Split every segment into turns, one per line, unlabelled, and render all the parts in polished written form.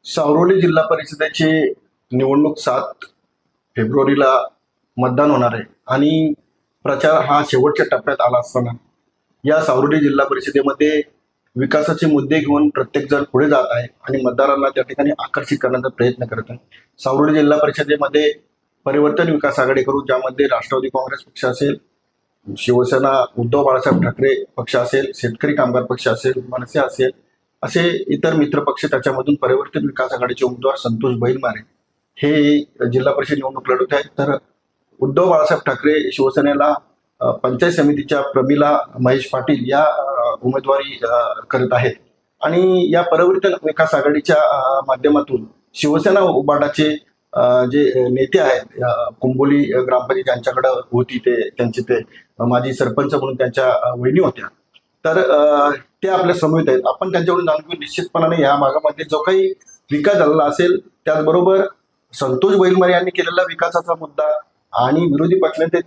सावरोली जिल्हा परिषदेची निवडणूक 7 फेब्रुवारीला मतदान होणार आहे आणि प्रचार हा शेवटच्या टप्प्यात आला असताना या सावरोली जिल्हा परिषदेमध्ये विकासाचे मुद्दे घेऊन प्रत्येकजण पुढे जात आहे आणि मतदारांना त्या ठिकाणी आकर्षित करण्याचा प्रयत्न करत आहे. सावरोली जिल्हा परिषदेमध्ये परिवर्तन विकास आघाडी करू, ज्यामध्ये राष्ट्रवादी काँग्रेस पक्ष असेल, शिवसेना उद्धव बाळासाहेब ठाकरे पक्ष असेल, शेतकरी कामगार पक्ष असेल, मनसे असेल, असे इतर मित्र पक्ष, त्याच्यामधून परिवर्तन विकास आघाडीचे उमेदवार संतोष बैलमारे हे जिल्हा परिषद निवडणूक लढवत आहेत. तर उद्धव बाळासाहेब ठाकरे शिवसेनेला पंचायत समितीच्या प्रमिला महेश पाटील या उमेदवारी करत आहेत आणि या परिवर्तन विकास आघाडीच्या माध्यमातून शिवसेना उबाटाचे जे नेते आहेत, कुंबोली ग्रामपंचायत ज्यांच्याकडे होती त्यांचे ते माजी सरपंच म्हणून त्यांच्या वहिनी होत्या, तर ते आपल्या समवेत आहेत. आपण त्यांच्याकडून जाणून घेऊ निश्चितपणाने या भागामध्ये जो काही विकास झालेला असेल, त्याचबरोबर संतोष बैलमारे यांनी केलेला विकासाचा मुद्दा आणि विरोधी पक्षाने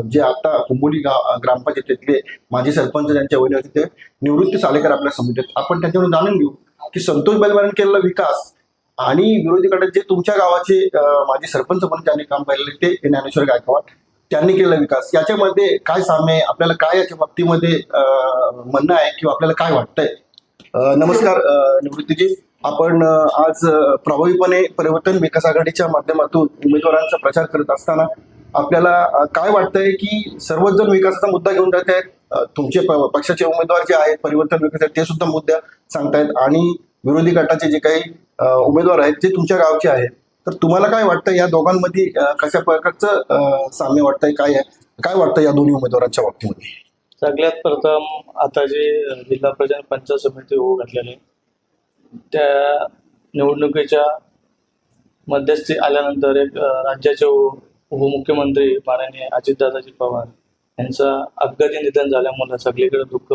जे आता कुंबोली ग्रामपंचायतीतले माजी सरपंच ज्यांच्या वहिनी होते ते निवृत्ती सालेकर आपल्या समवेत आहेत. आपण त्यांच्याकडून जाणून घेऊ की संतोष बैलमारेंनी केलेला विकास आणि विरोधी गटात जे तुमच्या गावाचे माजी सरपंच म्हणून ज्यांनी काम पाहिलेले ते ज्ञानेश्वर गायकवाड त्यांनी केलेला विकास, याच्यामध्ये काय साम्य आहे, आपल्याला काय याच्या बाबतीमध्ये म्हणणं आहे किंवा आपल्याला काय वाटतंय? नमस्कार निवृत्तीजी, आपण आज प्रभावीपणे परिवर्तन विकास आघाडीच्या माध्यमातून उमेदवारांचा प्रचार करत असताना आपल्याला काय वाटतंय की सर्वच जण विकासाचा मुद्दा घेऊन जात आहेत, तुमचे पक्षाचे उमेदवार जे आहेत परिवर्तन विकास ते सुद्धा मुद्दा सांगतायत आणि विरोधी गटाचे जे काही उमेदवार आहेत जे तुमच्या गावचे आहेत, तर तुम्हाला काय वाटतं या दोघांमध्ये कशा प्रकारचं साम्य वाटतंय, काय वाटतं या दोन्ही उमेदवारांच्या बाबतीमध्ये?
सगळ्यात प्रथम आता जे जिल्हा परिषद पंचायत समिती होऊ घातलेले त्या निवडणुकीच्या मध्यस्थी आल्यानंतर एक राज्याचे उपमुख्यमंत्री माननीय अजितदादाजी पवार यांचं अपघाती निधन झाल्यामुळे सगळीकडे दुःख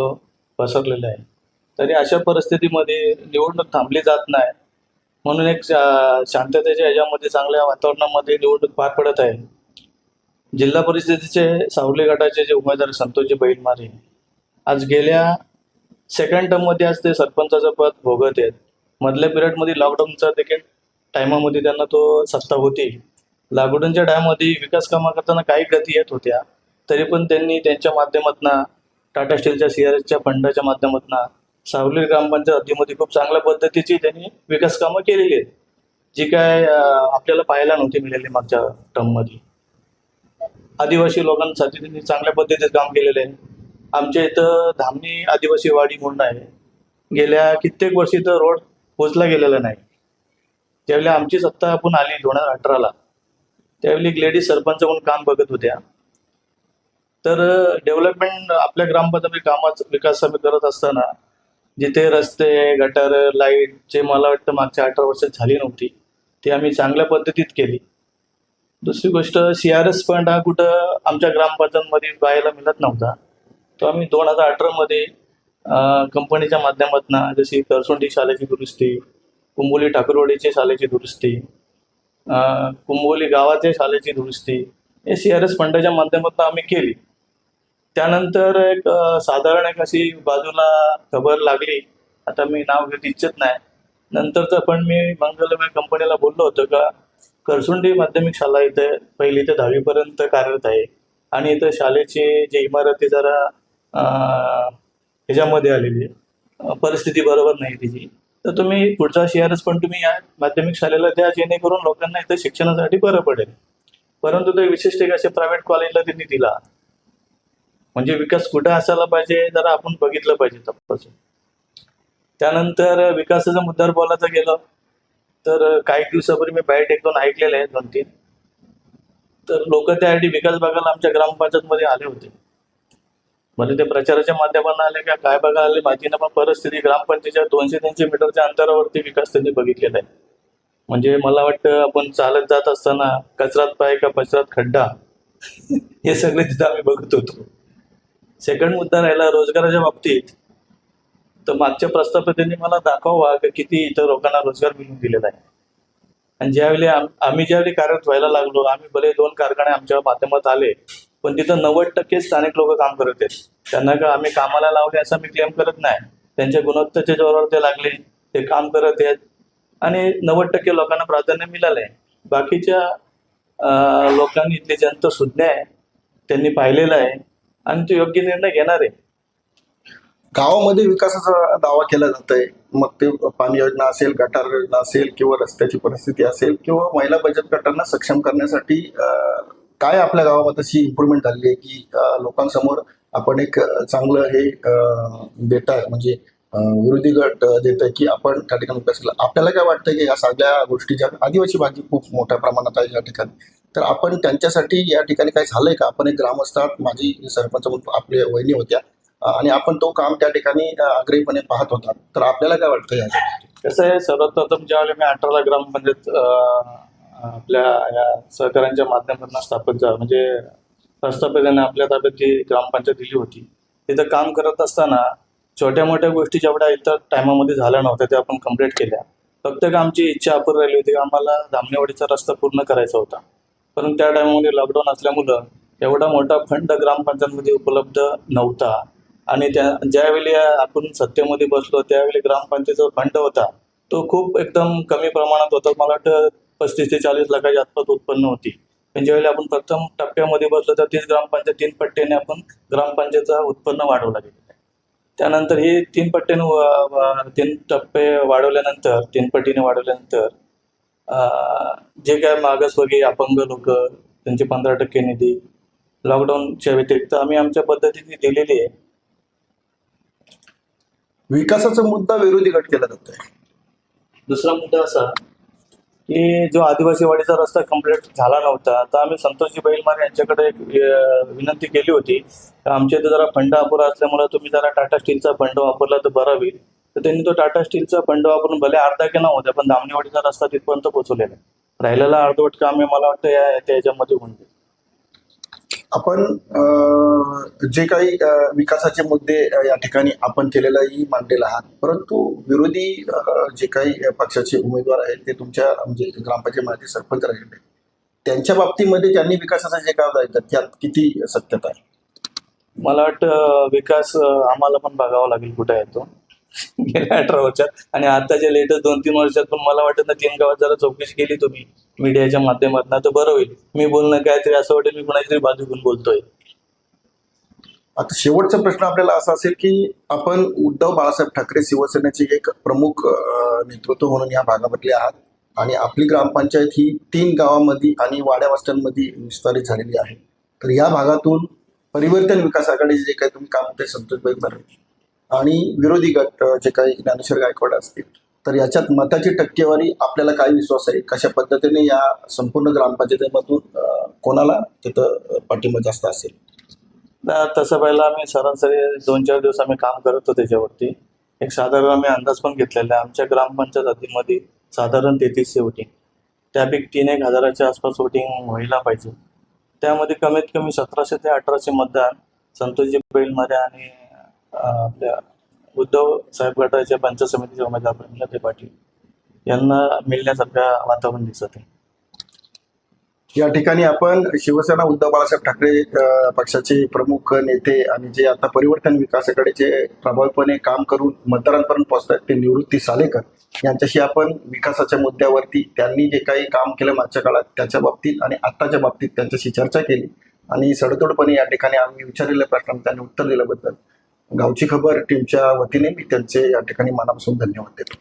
पसरलेलं आहे. तरी अशा परिस्थितीमध्ये निवडणूक थांबली जात नाही म्हणून एक शांततेच्या ह्याच्यामध्ये चांगल्या वातावरणामध्ये निवडणूक पार पडत आहे. जिल्हा परिषदेचे सावली गटाचे जे उमेदवार संतोषजी बैलमारे आज गेल्या सेकंड टर्ममध्ये आज ते सरपंचाचं पद भोगत आहेत. मधल्या पिरियडमध्ये लॉकडाऊनचा देखील टायमामध्ये त्यांना तो सत्ता होती. लॉकडाऊनच्या टायमामध्ये विकास कामं करताना काही गती येत होत्या, तरी पण त्यांनी त्यांच्या माध्यमातून टाटा स्टीलच्या CRSच्या फंडाच्या माध्यमातून सावली ग्रामपंचायत हद्दीमध्ये खूप चांगल्या पद्धतीची त्यांनी विकास कामं केलेली आहेत, जी काय आपल्याला पाहायला नव्हती मिळाली मागच्या टर्ममध्ये. आदिवासी लोकांसाठी त्यांनी चांगल्या पद्धतीने काम केलेलं आहे. आमच्या इथं धामणी आदिवासी वाडी म्हणून आहे, गेल्या कित्येक वर्षी तर रोड पोचला गेलेला नाही. त्यावेळी आमची सत्ता आपण आली 2018ला, त्यावेळी एक लेडीज सरपंच म्हणून काम बघत होत्या. तर डेव्हलपमेंट आपल्या ग्रामपंचायत कामाचा विकास आम्ही करत असताना जिथे रस्ते गटार लाईट जे मला वाटतं मागच्या 18 वर्षात झाली नव्हती ती आम्ही चांगल्या पद्धतीत केली. दुसरी गोष्ट CRS फंड हा कुठं आमच्या ग्रामपंचायतमध्ये पाहायला मिळत नव्हता, तो आम्ही 2018मध्ये कंपनीच्या माध्यमातून जशी करसोंडी शाळेची दुरुस्ती, कुंबोली ठाकरवाडीची शाळेची दुरुस्ती, कुंबोली गावाच्या शाळेची दुरुस्ती हे CRS फंडाच्या माध्यमातून आम्ही केली. त्यानंतर एक साधारण एक अशी बाजूला खबर लागली, आता मी नाव घेत इच्छित नाही, नंतरचं पण मी मंगलमय कंपनीला बोललो होतो का करसुंडी माध्यमिक शाळा इथे 1ली ते 10वी पर्यंत कार्यरत आहे आणि इथं शाळेची जी इमारती जरा ह्याच्यामध्ये आलेली आहे, परिस्थिती बरोबर नाही तिची, तर तुम्ही पुढचा CRS पण तुम्ही या माध्यमिक शाळेला द्या, जेणेकरून लोकांना इथं शिक्षणासाठी बरं पडेल. परंतु तो विशिष्ट एक असे प्रायव्हेट कॉलेजला त्यांनी दिला. म्हणजे विकास कुठं असायला पाहिजे जरा आपण बघितलं पाहिजे तपासून. त्यानंतर विकासाच्या मुद्द्यावर बोलायचं गेलं तर काही दिवसापूर्वी मी बाईट 1-2 ऐकलेले आहेत, 2-3, तर लोक त्यासाठी विकास बघायला आमच्या ग्रामपंचायतमध्ये आले होते. म्हणजे ते प्रचाराच्या माध्यमातून आले का काय बघायला आले माहिती ना, पण परिस्थिती ग्रामपंचायतीच्या 200-300 मीटरच्या अंतरावरती विकास त्यांनी बघितलेला आहे. म्हणजे मला वाटतं आपण चालत जात असताना कचरात पाय का पचरात खड्डा हे सगळे तिथं आम्ही बघत होतो. सेकंड मुद्दा राहिला रोजगाराच्या बाबतीत, तर मागच्या प्रस्तावात त्यांनी मला दाखवा की किती इथं लोकांना रोजगार मिळवून दिलेला आहे. आणि ज्यावेळी आम्ही ज्यावेळी कार्यरत व्हायला लागलो, आम्ही भले 2 कारखाने आमच्या माध्यमात आले, पण तिथं 90% स्थानिक लोक काम करत आहेत. त्यांना का आम्ही कामाला लावले असं मी क्लेम करत नाही, त्यांच्या गुणवत्तेच्या जोरावर ते लागले, ते काम करत आहेत. आणि 90% लोकांना प्राधान्य मिळालं आहे. बाकीच्या लोकांनी, इथली जनता सुज्ञ आहे, त्यांनी पाहिलेलं आहे आणि तो योग्य निर्णय घेणार आहे.
गावामध्ये विकासाचा दावा केला जात आहे, मग ते पाणी योजना असेल, गटार योजना असेल, किंवा रस्त्याची परिस्थिती असेल, किंवा महिला बचत गटांना सक्षम करण्यासाठी काय आपल्या गावामध्ये अशी इम्प्रुव्हमेंट झाली आहे की लोकांसमोर आपण एक चांगलं हे देत आहे, म्हणजे विरोधी गट देत आहे की आपण त्या ठिकाणी विकास केला. आपल्याला काय वाटतं की या सगळ्या गोष्टी ज्या आदिवासी भागी खूप मोठ्या प्रमाणात आहे या ठिकाणी, तर आपण त्यांच्यासाठी या ठिकाणी काय झालंय का? आपण एक ग्रामस्थ आहात, माझी सरपंच म्हणून आपल्या वहिनी होत्या आणि आपण तो काम त्या ठिकाणी आग्रहीपणे पाहत होता, तर आपल्याला काय वाटतं या?
कसं आहे, सर्वप्रथम ज्यावेळी मी 18 ग्रामपंचायत आपल्या या सहकाऱ्यांच्या माध्यमातून स्थापित झालं, म्हणजे प्रस्थापितांनी आपल्या ताब्यात जी ग्रामपंचायत दिली होती, तिथं काम करत असताना छोट्या मोठ्या गोष्टी जेवढ्या इतर टायमामध्ये झाल्या नव्हत्या त्या आपण कंप्लीट केल्या. फक्त एक आमची इच्छा अपूर्ण राहिली होती की आम्हाला धामणेवाडीचा रस्ता पूर्ण करायचा होता, परंतु त्या टायमामध्ये लॉकडाऊन असल्यामुळं एवढा मोठा फंड ग्रामपंचायतमध्ये उपलब्ध नव्हता. आणि ज्यावेळी आपण सत्तेमध्ये बसलो त्यावेळी ग्रामपंचायतीचा फंड होता तो खूप एकदम कमी प्रमाणात होता. मला वाटतं 35 ते 40 लाखाच्या आसपास उत्पन्न होती. पण ज्यावेळी आपण प्रथम टप्प्यामध्ये बसलो तर तीच ग्रामपंचायत 3 पट्ट्याने आपण ग्रामपंचायतचं उत्पन्न वाढवलं गेलं. त्यानंतर हे 3 पट्ट्याने 3 टप्पे वाढवल्यानंतर 3 पटीने वाढवल्यानंतर जे काय मागासवर्गीय अपंग लोक त्यांचे 15% निधी लॉकडाऊनच्या व्यतिरिक्त आम्ही आमच्या पद्धतीने दिलेली आहे.
विकासाचा मुद्दा विरोधी गट केला जातोय.
दुसरा मुद्दा असा की जो आदिवासी वाडीचा रस्ता कंप्लीट झाला नव्हता, तर आम्ही संतोषजी बैलमारे यांच्याकडे एक विनंती केली होती तर आमच्या इथे जरा फंड अपुरा असल्यामुळे तुम्ही जरा टाटा स्टीलचा फंड वापरला तर बरा होईल. तर त्यांनी तो टाटा स्टीलचा फंड वापरून भले अर्धा केला होता, पण धामणेवाडीचा रस्ता तिथपर्यंत पोहोचवलेला आहे. राहिलेला अर्धवट काम मला वाटतं त्याच्यामध्ये होऊन जाईल.
आपण जे काही विकासाचे मुद्दे या ठिकाणी आपण केलेलाही मांडलेला आहात, परंतु विरोधी जे काही पक्षाचे उमेदवार आहेत ते तुमच्या म्हणजे ग्रामपंचायत माजी सरपंच राहिले, त्यांच्या बाबतीमध्ये त्यांनी विकासाचं जे काम आहे त्यात किती सत्यता आहे?
मला वाटतं विकास आम्हाला पण बघावा लागेल कुठे आहे तो गेल्या 18 वर्षात. आणि आताच्या लेटेस्ट 2-3 वर्षात पण मला वाटत ना 3 गावात जरा चौकशी केली तुम्ही मीडियाच्या माध्यमातून तर बरं होईल. मी बोलणं काहीतरी असं वाटेल मी कुणाची तरी बाजू घेऊन बोलतोय.
आता शेवटचा प्रश्न आपल्याला असा असेल की आपण उद्धव बाळासाहेब ठाकरे शिवसेनेचे एक प्रमुख नेतृत्व म्हणून या भागामधले आहात आणि आपली ग्रामपंचायत ही 3 गावांमध्ये आणि वाड्या वस्त्यांमध्ये विस्तारित झालेली आहे. तर या भागातून परिवर्तन विकास आघाडीचे जे काही तुम्ही काम होते संतोषभाई बर्वे आणि विरोधी गट जे काही ज्ञानेश्वर गायकवाड असतील, तर याच्यात मताची टक्केवारी आपल्याला काय विश्वास आहे, कशा पद्धतीने या संपूर्ण ग्रामपंचायतीमधून कोणाला तिथं पाठिंबा जास्त असेल?
तसं पहिला आम्ही सरासरी 2-4 दिवस आम्ही काम करत होतो त्याच्यावरती. एक साधारण आम्ही अंदाज पण घेतलेला आहे. आमच्या ग्रामपंचायत हद्दीमध्ये साधारण 3300 वोटिंग, त्यापैकी 3-1 हजाराच्या आसपास वोटिंग व्हायला पाहिजे. त्यामध्ये कमीत कमी 1700 ते 1800 मतदान संतोषजी बैलमारे आणि आपल्या उद्धव साहेब गटाच्या पंचायत समितीचे उमेदवार प्रल्हाद पाटील यांना मिळण्यासारखं वातावरण दिसत आहे.
या ठिकाणी आपण शिवसेना उद्धव बाळासाहेब ठाकरे पक्षाचे प्रमुख नेते आणि जे आता परिवर्तन विकास आघाडीचे प्रभावीपणे काम करून मतदारांपर्यंत पोहोचतात ते निवृत्ती सालेकर यांच्याशी आपण विकासाच्या मुद्द्यावरती त्यांनी जे काही काम केलं मागच्या काळात त्याच्या बाबतीत आणि आत्ताच्या बाबतीत त्यांच्याशी चर्चा केली आणि सडतोडपणे या ठिकाणी आम्ही विचारलेल्या प्रश्नांना त्यांनी उत्तर दिल्याबद्दल गावची खबर टीमच्या वतीने मी त्यांचे या ठिकाणी मनापासून धन्यवाद देतो.